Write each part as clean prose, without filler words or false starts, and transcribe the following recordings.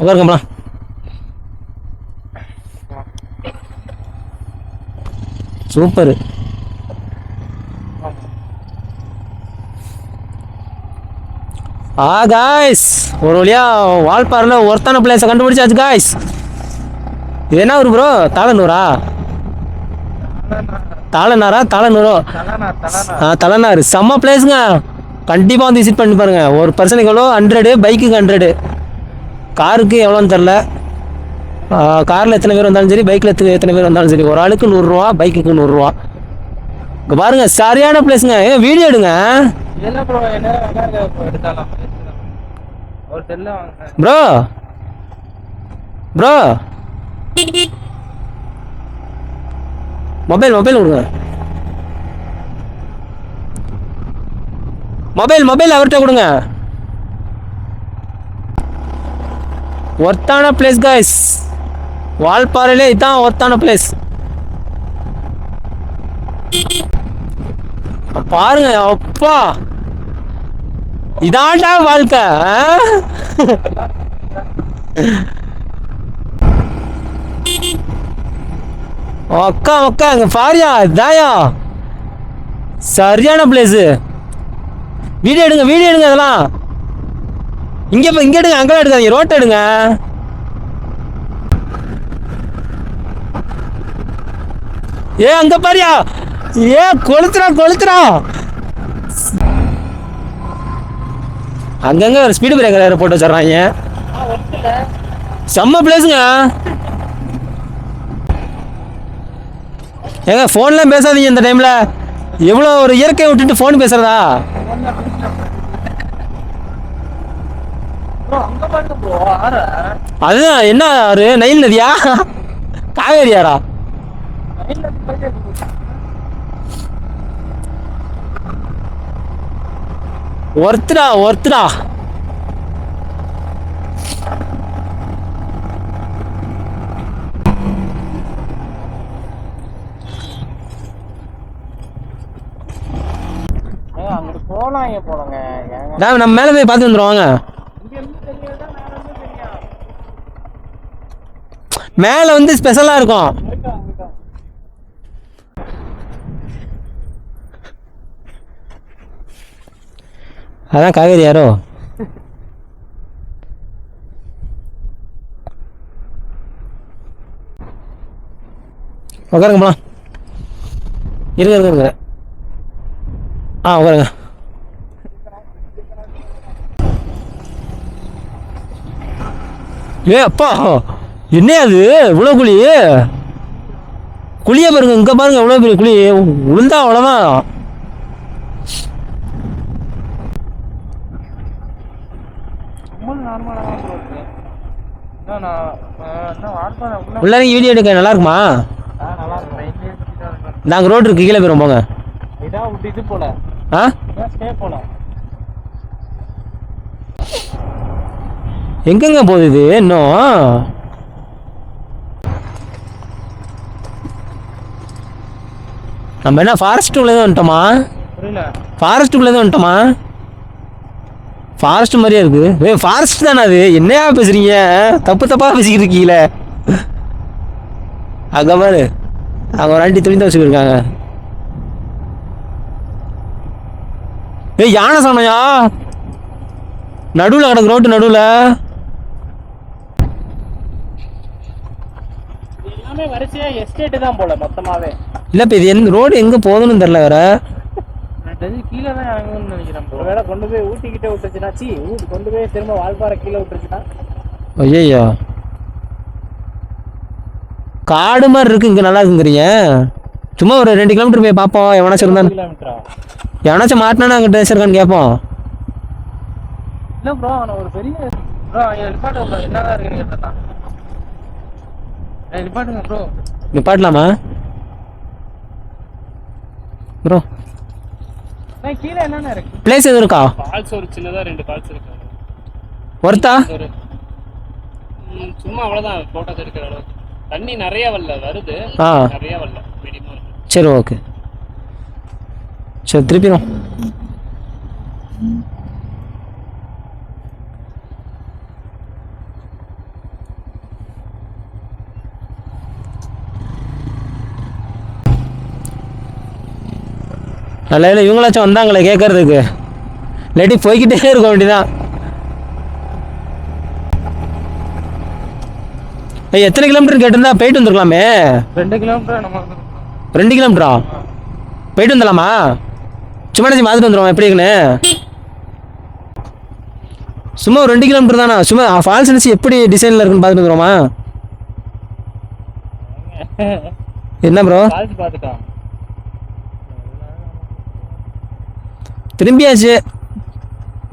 உட்காருங்கம்மா. Super. Guys, ஒரு வழியா வால்பாறையில் ஒருத்தான பிளேஸை கண்டுபிடிச்சாச்சு காய்ஸ். இது என்ன ஊர் ப்ரோ? தாளனூரா? தாளனாரா தாளனூரோ? தலைநாறு. செம்ம பிளேஸுங்க. கண்டிப்பாக வந்து விசிட் பண்ணி பாருங்க. ஒரு பர்சனுக்கு எவ்வளோ? 100, பைக்குக்கு 100, காருக்கு எவ்வளோன்னு தெரில. காரில் எத்தனை பேர் வந்தாலும் சரி, பைக்கில் எத்தனை பேர் வந்தாலும் சரி, ஒரு ஆளுக்கு 100 ரூபா, பைக்குக்கு 100 ரூபா. இங்கே பாருங்க, சரியான பிளேஸுங்க. வீடியோ எடுங்க ப்ரோ. ப்ரோ மொபைல் கொடுங்க. மொபைல் அவர்கிட்ட கொடுங்க. ஒர்த்தான பிளேஸ் காய்ஸ். வால்பாறையிலே இதான் ஒர்த்தான பிளேஸ். பாருங்க. அப்பா, இதான்டா வாழ்க்கை. அக்கா அங்க பாரியா, தாயா சரியான பிளேஸ். வீடியோ எடுங்க அதெல்லாம். இங்க எடுங்க, அங்கெல்லாம் எடுக்காதீங்க, ரோட்டை எடுங்க. அங்க பாரியா, கொளுத்துறா. அங்கங்க ஒரு ஸ்பீடு பிரேக்கர் போட்டு வச்சிடறாங்க. செம்ம பிளேஸுங்க. ஏங்க ஃபோன்லாம் பேசாதீங்க இந்த டைம்ல. எவ்வளோ ஒரு இயற்கையை விட்டுட்டு ஃபோன் பேசுறதா? அதுதான் என்ன ஆறு? நைல் நதியா? காவேரியாரா? ஒருத்தரா. நம்ம மேல போய் பார்த்து வந்துருவாங்க. மேல வந்து ஸ்பெஷலா இருக்கும். அதான் காவேரி யாரோ. உட்காருங்கம்மா. இருங்க. உட்காருங்க. அப்பா, என்ன அது இவ்வளோ குழிய பாருங்க. இங்க பாருங்க எவ்வளோ பெரிய குழி. விழுந்தா அவ்வளோதான். உள்ள வீடியோ எடுக்க நல்லா இருக்குமா? நாங்கள் ரோடு இருக்கு, கீழே போயிடும் போங்க. எங்கெங்க போகுது இது இன்னும்? நம்ம என்ன ஃபாரஸ்ட்டுக்குள்ளே தான் வந்துட்டோமா? ஃபாரஸ்ட் மாதிரியே இருக்கு. ஃபாரஸ்ட் தானே அது? என்னையா பேசுறீங்க? தப்பா பேசிக்கிட்டு இருக்கீங்களே. அங்கே பாரு, அங்கே ஒரு ஆண்டி துணி தான் வச்சுருக்காங்க. யானை சாணையா நடுவில் கிடக்கு, ரோட்டு நடுவில். வரிசையா எஸ்டேட் தான் போல மொத்தமாவே. இல்ல இப்ப இது ரோடு எங்க போகுதுன்னு தெரியல. வேற கீழே தான் இறங்கணும்னு நினைக்கிறேன். ஒருவேளை கொண்டு போய் ஊட்டிக்கிட்டே விட்டுருச்சுன்னா, கொண்டு போய் திரும்ப வால்பாறை கீழே விட்டுருச்சுன்னா. ஐயோ, காடு மாதிரி இருக்கு. இங்க நல்லா இருக்குங்கிறீங்க. சும்மா ஒரு 2 கிலோமீட்டர் போய் பார்ப்போம். எவனாச்சும் இருந்தா, எவனாச்சும் மாட்டினா அங்கே டேஸ் இருக்கான்னு கேட்போம். இல்ல ப்ரோ, ஒரு பெரிய என்னதான் இருக்குன்னு நிப்பாட்டுங்க ப்ரோ. நிப்பாட்டலாமா ப்ரோ? கீழே என்னென்ன இருக்கு? பிளேஸ் எதுவும் இருக்கா? ஃபால்ஸ் ஒரு சின்னதா 2 ஃபால்ஸ் இருக்கு. ஒருத்தா சும்மா அவ்வளவுதான், போட்டோஸ் எடுக்கிற அளவுக்கு. தண்ணி நிறைய வரல, வருது நிறைய வரல, மீடியமா. சரி, ஓகே. சரி, திருப்பிடும். நல்ல இல்லை இவங்களாச்சும் வந்தாங்களே கேட்கறதுக்கு, இல்லாட்டி போய்கிட்டே இருக்க வேண்டியதான். எத்தனை கிலோமீட்டர் கேட்டிருந்தா போயிட்டு வந்துருக்கலாமே. 2 கிலோமீட்டர் நம்ம 2 கிலோமீட்டரா? போயிட்டு வந்துடலாமா? சும்மா பார்த்துட்டு வந்துடுவோம் எப்படி இருக்குன்னு. சும்மா ஒரு 2 கிலோமீட்டர் தானா? சும்மா ஃபால்ஸ் நினச்சி எப்படி டிசைனில் இருக்குன்னு பார்த்துட்டு வந்துடுவோமா? என்ன ப்ரோ காலேஜ் பார்த்துட்டோம், திரும்பியாச்சு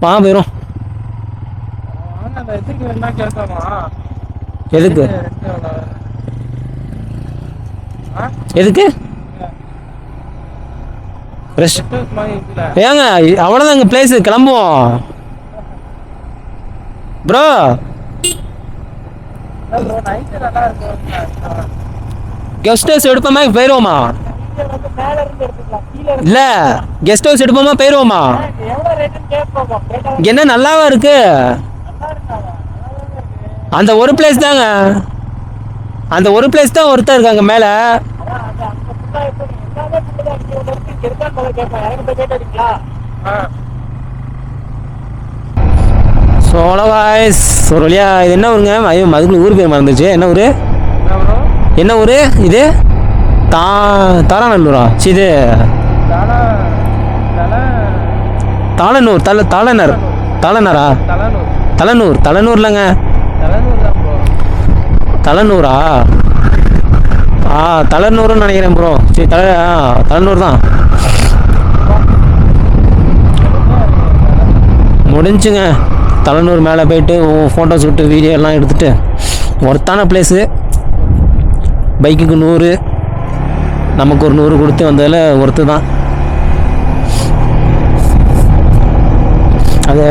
போயிடும். அந்த எதுக்கு வேணா கேட்கலாமா? எதுக்கு எதுக்கு ஏங்க அவ்வளோதான் எங்கள் பிளேஸு, கிளம்புவோம் ப்ரோ. கெஸ்ட் ஹவுஸ் எடுப்போமா போயிடுவோமா? இல்லை கெஸ்ட் ஹவுஸ் எடுப்போமா போயிடுவோமா? என்ன நல்லாவா இருக்கு? அந்த ஒரு பிளேஸ் தாங்க, அந்த ஒரு பிளேஸ் தான் ஒருத்தர் இருக்காங்க மேலே. சோழவாய்ஸ் ஒரு வழியா. இது என்ன ஊருங்க? ஐயோ அதுக்குள்ள ஊர் பேர் மறந்துச்சு. என்ன ஊர்? என்ன ஊர் இது? தாராநல்லூரா? இது தாளனூர். தாளனர் தாளனரா? தலனூர். தலனூர் இல்லைங்க, தலனூரா? தலனூர்னு நினைக்கிறேன் ப்ரோ. சரி தலனூர் தான். முடிஞ்சுங்க. தலனூர் மேலே போயிட்டு ஃபோட்டோஸ் விட்டு வீடியோ எல்லாம் எடுத்துகிட்டு ஒர்த்தான பிளேஸு. பைக்குக்கு 100, நமக்கு ஒரு 100 கொடுத்து வந்ததில் ஒர்த்து தான். அது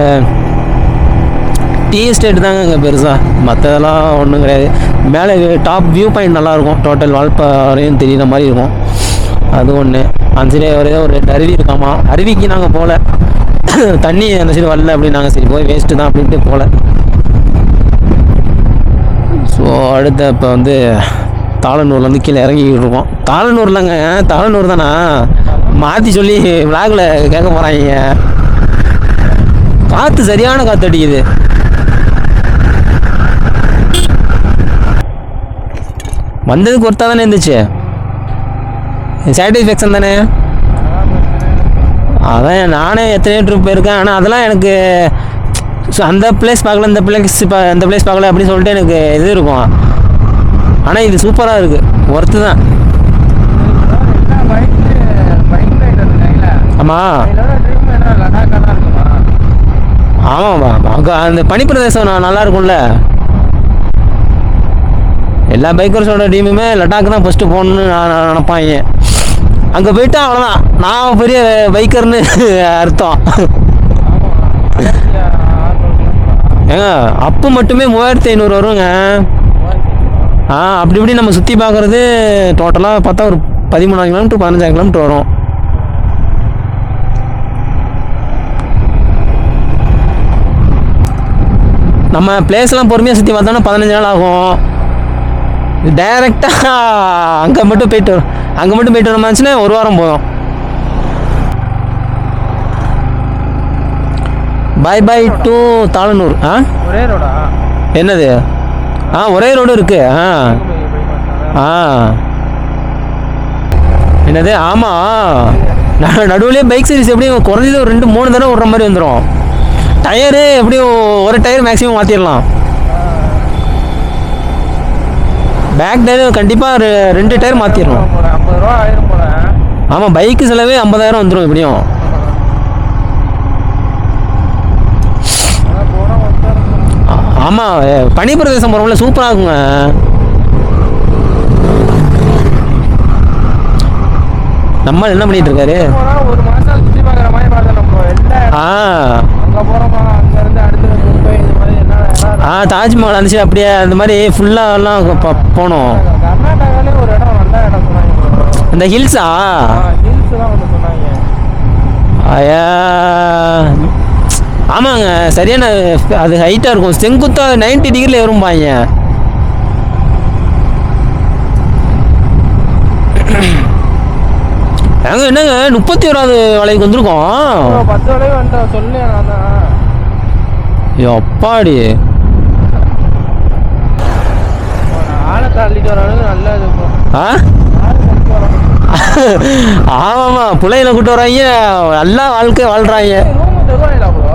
டீ எஸ்டேட் தாங்க இங்கே பெருசாக, மற்றதெல்லாம் ஒன்றும் கிடையாது. மேலே டாப் வியூ பாயிண்ட் நல்லாயிருக்கும், டோட்டல் வால்பாறையும் தெரியுற மாதிரி இருக்கும். அது ஒன்று. அந்த சைடு ஒரே ஒரு 2 அருவி இருக்காமா. அருவிக்கு நாங்கள் போகல, தண்ணி அந்த சைடு வரல அப்படின்னு நாங்கள் சரி போய் வேஸ்ட்டு தான் அப்படின்ட்டு போகல. ஸோ அடுத்த இப்போ வந்து தாளனூர்லேருந்து கீழே இறங்கிக்கிட்டு இருக்கோம். தாளனூர்லங்க, தாளனூர் தானா? மாற்றி சொல்லி விளாகில் கேட்க போகிறாங்க. காற்று சரியான காற்று அடிக்குது. வந்ததுக்கு ஒருத்தா தானே இருந்துச்சு, சாட்டிஸ்ஃபேக்ஷன் தானே. அதான் நானே எத்தனையோ ட்ரிப் போயிருக்கேன், ஆனால் அதெல்லாம் எனக்கு அந்த பிளேஸ் பார்க்கல, இந்த பிளேஸ் பார்க்கல அப்படின்னு சொல்லிட்டு எனக்கு இது இருக்கும். ஆனால் இது சூப்பராக இருக்குது, ஒர்த்து தான். ஆமாம் ஆமாம்மா, அங்கே அந்த பனிப்பிரதேசம் நல்லா இருக்கும்ல. எல்லா பைக்கர்ஸோட டீமுமே லடாக் தான் ஃபஸ்ட்டு போகணுன்னு நான் நினப்பாங்க. அங்கே போயிட்டா அவ்வளோதான், நான் பெரிய பைக்கர்னு அர்த்தம். ஏங்க அப்பு மட்டுமே 3500 வருங்க. அப்படி இப்படி நம்ம சுற்றி பார்க்குறது டோட்டலாக பார்த்தா ஒரு 13,000 கிலோமீட்டர் 15,000 கிலோமீட்டர் வரும். நம்ம பிளேஸ்லாம் பொறுமையாக சுற்றி பார்த்தோன்னா 15 நாள் ஆகும். டைரெக்டாக அங்கே மட்டும் போயிட்டு வர மாதிரிச்சுன்னா 1 வாரம் போதும். பை டு தாளனூர். ஒரே ரோடா? என்னது? ஒரே ரோடு இருக்கு. என்னது? ஆமாம், நடுவுலேயே பைக் சர்வீஸ் எப்படியும் குறைஞ்சது ஒரு 2-3 தடவை விடுற மாதிரி வந்துடும். டயரு எப்படியும் ஒரு டயர் மேக்ஸிமம் மாற்றிடலாம். பேக் டயர் கண்டிப்பாக 2 டயர் மாற்றிடலாம். 50 ரூபா ஆயிரம் போல. ஆமாம், பைக்கு செலவே 50,000 வந்துடும் எப்படியும். ஆமாம், பனி பிரதேசம் போகிறோம்ல, சூப்பராக இருக்குங்க. நம்ம என்ன பண்ணிட்டு இருக்காரு? ஒரு மாசம் சுற்றி பார்க்குற மாதிரி பார்த்தோம் நம்ம எல்லாம். அங்கே போகிறோமா, அங்கேருந்து அடுத்து மும்பை இது மாதிரி என்ன தாஜ்மஹால் அந்த சைடு அப்படியே அந்த மாதிரி ஃபுல்லாலாம் போனோம். கர்நாடகாவிலே ஒரு இடம் நல்ல இடம் சொன்னாங்க. அந்த ஹில்ஸா? ஹில்ஸ் தான் வந்து சொன்னாங்க. ஆமாங்க, சரியான அது ஹைட்டாக இருக்கும், செங்குத்தாக 90 டிகிரியில் ஏறும்பாங்க. நாங்க என்னங்க 31வது வளைவுக்கு வந்திருக்கோம். 10 வளைவு வந்துட்டோம். சொல்லு நான் தான். அப்பாடி ஆளை தள்ளிட்டு வரவனுக்கு நல்லது ப்ரோ. ஆமாம்மா, பிள்ளைகளை கூட்டு வராங்க, நல்லா வாழ்க்கை வாழ்றாங்க. ரூம் தருவாங்களா ப்ரோ?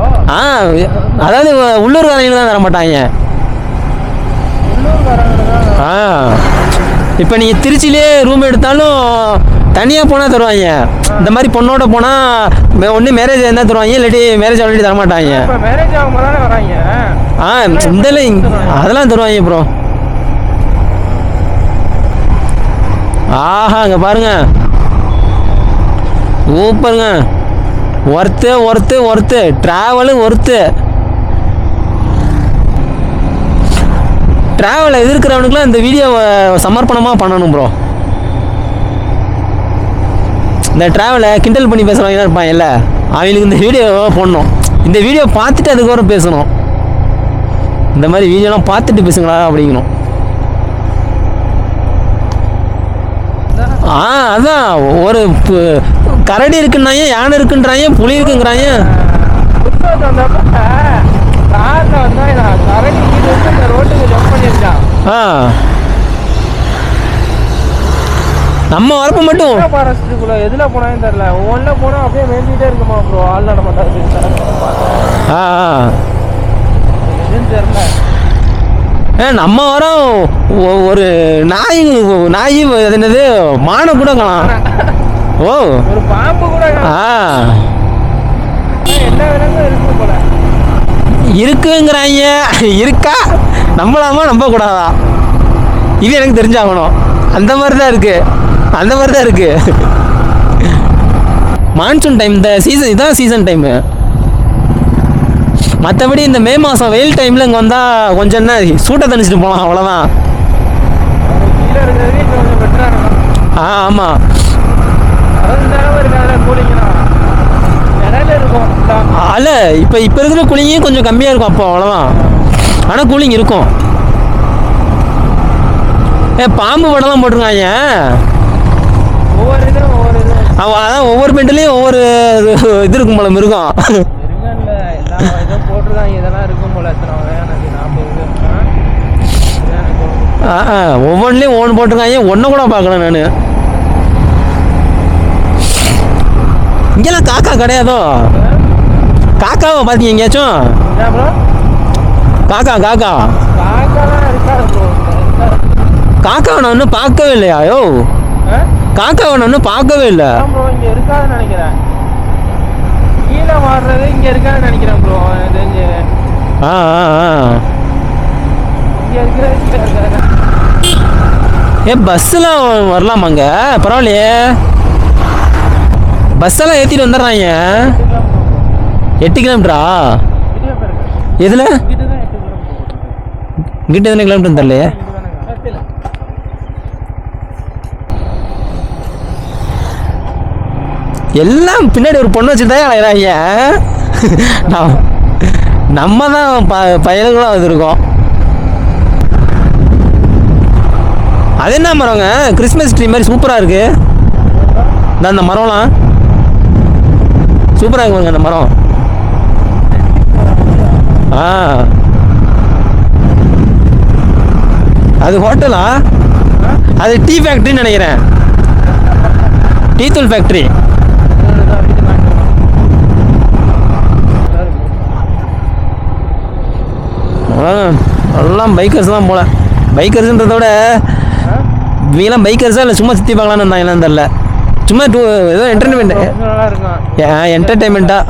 அதாவது உள்ளூர்காரங்க தான் தர மாட்டாங்க. இப்போ நீங்கள் திருச்சியிலே ரூம் எடுத்தாலும் தனியாக போனால் தருவாங்க. இந்த மாதிரி பொண்ணோட போனால் ஒன்று மேரேஜ் இருந்தால் தருவாங்க, இல்லாட்டி மேரேஜ் ஆல்ரெடி தர மாட்டாங்க. மேரேஜ் ஆகும்போது தானே வராங்க. அதெல்லாம் தருவாங்க ப்ரோ. ஆஹா, இங்கே பாருங்க, சூப்பருங்க. Worth travel worth. ட்ராவலை எதிர்க்கிறவனுக்குலாம் இந்த வீடியோவை சமர்ப்பணமாக பண்ணணும் ப்ரோ. இந்த ட்ராவலை கிண்டல் பண்ணி பேசுகிறவங்க இருப்பான் இல்லை, அவங்களுக்கு இந்த வீடியோ போடணும். இந்த வீடியோ பார்த்துட்டு அதுக்கப்புறம் பேசணும். இந்த மாதிரி வீடியோலாம் பார்த்துட்டு பேசுங்களா அப்படிங்கணும். அதான் ஒரு கரடி இருக்குன்னாங்க, யானை இருக்குன்றாங்க, புலி இருக்குங்கிறாங்க. நம்ம வரப்ப மட்டும் எதுல போனாலும் தெரியல, ஒவ்வொன்றுல போனா அப்படியே மேய்ஞ்சிட்டே இருக்குமா ப்ரோ. ஆள் நட மாட்டாங்க. எதுவும் தெரியல. நம்ம வரோம். ஒரு நாய் அது என்னது, மானை கூட காணோம். ஓ, ஒரு பாம்பு கூட எல்லா விலங்கும் இருக்கு போல. இருக்குங்கிறாங்க. இருக்கா, நம்பலாமா நம்ப கூடாதா, இது எனக்கு தெரிஞ்சாகணும். அந்த மாதிரி தான் இருக்கு. மான்சூன் டைம், இந்த சீசன் இதான் சீசன் டைமு. மற்றபடி இந்த மே மாதம் வெயில் டைமில் இங்கே வந்தால் கொஞ்சம் என்ன சூட்டை தணிச்சிட்டு போகலாம், அவ்வளோதான். ஆமாம். அல்ல, இப்போ இருக்கிற கூலிங்கும் கொஞ்சம் கம்மியாக இருக்கும் அப்போ, அவ்வளோதான். ஆனால் கூலிங் இருக்கும். பாம்பு படம்லாம் போட்டிருக்காங்க. அதான் ஒவ்வொரு பெண்ட்லேயும் ஒவ்வொரு இது இருக்கும் போல, மிருகம். ஒவ்வொன்றிலையும் ஒன்று போட்டிருக்காங்க. ஒன்றை கூட பார்க்கல நான். இங்கெல்லாம் காக்கா கிடையாதோ? காக்காவை பார்த்தீங்க எங்கேயாச்சும்? காக்காவை நான் இன்னும் பார்க்கவே இல்லையா? யோ, காக்காவை நான் இன்னும் பார்க்கவே இல்லை. இங்கே இருக்காதுன்னு நினைக்கிறேன். கீழே மாறுறது இங்கே இருக்காதுன்னு நினைக்கிறேன் ப்ரோ. பஸ்ஸெல்லாம் வரலாமாங்க? பரவாயில்லையே, பஸ்ஸெல்லாம் ஏற்றிட்டு வந்துடுறாங்க. 8 கிலோமீட்டரா? எதில் இங்கிட்ட எத்தனை கிலோமீட்டர் தெரியலையே. எல்லாம் பின்னாடி ஒரு பொண்ணு வச்சுதான் அலையிறாங்க. நம்ம தான் பயலுகளாக வந்திருக்கோம். அது என்ன மரங்க? கிறிஸ்மஸ் ட்ரீ மாதிரி சூப்பராக இருக்கு. அந்த மரம்லாம் சூப்பராக இருக்குங்க அந்த மரம். அது ஹோட்டலா? அது டீ ஃபேக்ட்ரின்னு நினைக்கிறேன். டீ தூள் ஃபேக்ட்ரி. எல்லாம் பைக்கர்ஸ் தான் போல. பைக்கர்ஸ்ன்றத விட இவங்கெல்லாம் பைக்கர்ஸா இல்லை சும்மா சுற்றி பார்க்கலான்னு இருந்தாங்களான்னு தெரில. சும்மா ஏதோ என்டர்டெயின்மெண்ட்டா,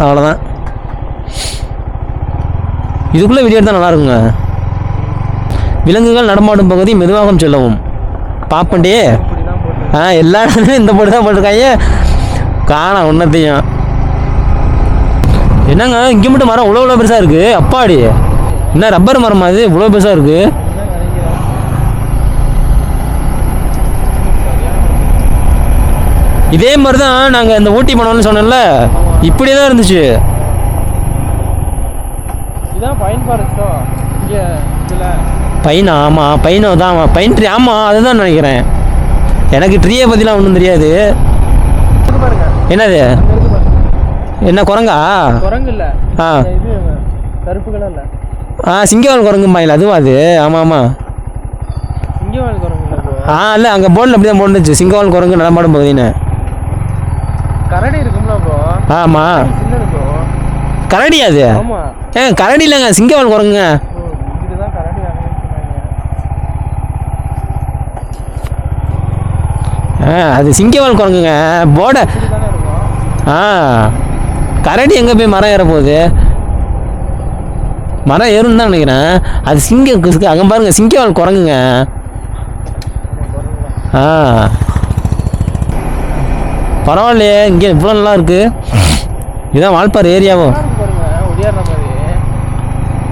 அவ்வளோதான். இதுக்குள்ளே வீடியோ எடுத்தால் நல்லா இருக்குங்க. விலங்குகள் நடமாடும் பகுதி, மெதுவாக செல்லவும். பாப்பண்டே எல்லா இடத்துலையும் இந்த போட்டு தான் போட்டிருக்காங்க. காணா ஒன்றத்தையும். என்னங்க இங்கே மட்டும் மரம் இவ்வளோ பெருசாக இருக்குது? அப்பாடி, என்ன ரப்பர் மரமா இது இவ்வளோ பெருசாக இருக்குது? இதே மாதிரி தான் நாங்கள் இந்த ஊட்டி போனோம்னு சொன்னோம்ல, இப்படியே தான் இருந்துச்சு. பைன், ஆமாம் பைனோ தான், பைன் ட்ரீ. ஆமாம் அதுதான் நினைக்கிறேன். எனக்கு ட்ரீயை பற்றிலாம் ஒன்றும் தெரியாது. பாருங்க, என்னது அங்க இருக்கு பாருங்க. என்ன குரங்கா? குரங்கு இல்ல, ஆ இது கருப்பு கலர்ல சிங்கவால் குரங்குமாயில் அதுவும் அது. ஆமாம் ஆமாம். சிங்கவால் குரங்கு இல்ல ப்ரோ. இல்லை அங்கே போர்டில் அப்படி தான் போட்டுச்சு, சிங்கவால் குரங்கு நடமாடும் பகுதின்னு. கரடி இருக்கும்ல ப்ரோ. ஆமாம். சின்னது ப்ரோ. கரடி அது? ஆமா. கரடி இல்லைங்க, சிங்கவால் குரங்குங்க. ஓ, இதுதான் கரடி சொன்னாங்க. அது சிங்கவால் குரங்குங்க. போர்டை இப்படிதானே இருக்கும். கரடி எங்கே போய் மரம் ஏற போகுது? மரம் ஏறுன்னு தான் நினைக்கிறேன். அது அங்கே பாருங்க, சிங்கவால் குரங்குங்க. பரவாயில்லையே, இங்கே இவ்வளோ நல்லா இருக்கு. இதுதான் வால்பாறை ஏரியாவும். பாருங்க, ஒடியாடுற மாதிரி.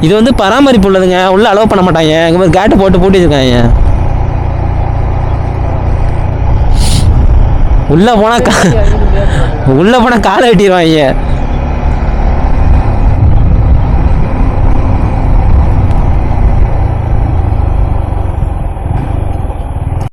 இது வந்து பராமரிப்பு உள்ளதுங்க, உள்ள அலோவ் பண்ண மாட்டாங்க. இங்கே மாதிரி கேட்டு போட்டு வச்சிருக்காங்க. உள்ளே போனால் காலை வெட்டிடுவாங்க.